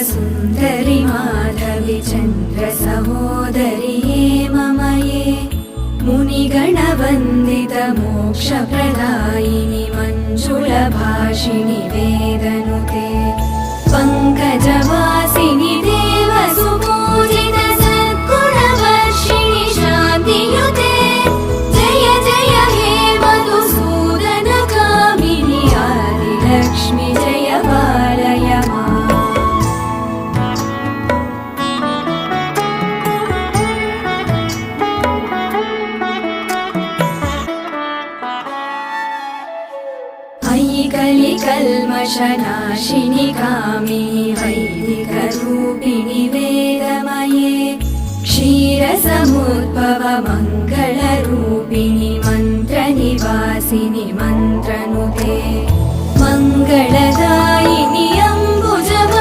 सुन्दरि माधवि चन्द्र सहोदरि हेममये मुनिगणवन्दित मोक्षप्रदायिनि मञ्जुलभाषिणि वेदनुते पङ्कजवासिनि देवसुपूजित सद्गुणवर्षिणि शान्तियुते जय जय हे मधुसूदन कामिनि आदिलक्ष्मि जय पालय माम्। अयि कलिकल्मषनाशिनि कामिनि वैदिकरूपिणि वेदमये क्षीरसमुद्भव मङ्गलरूपिणि मन्त्रनिवासिनि मन्त्रनुते मङ्गल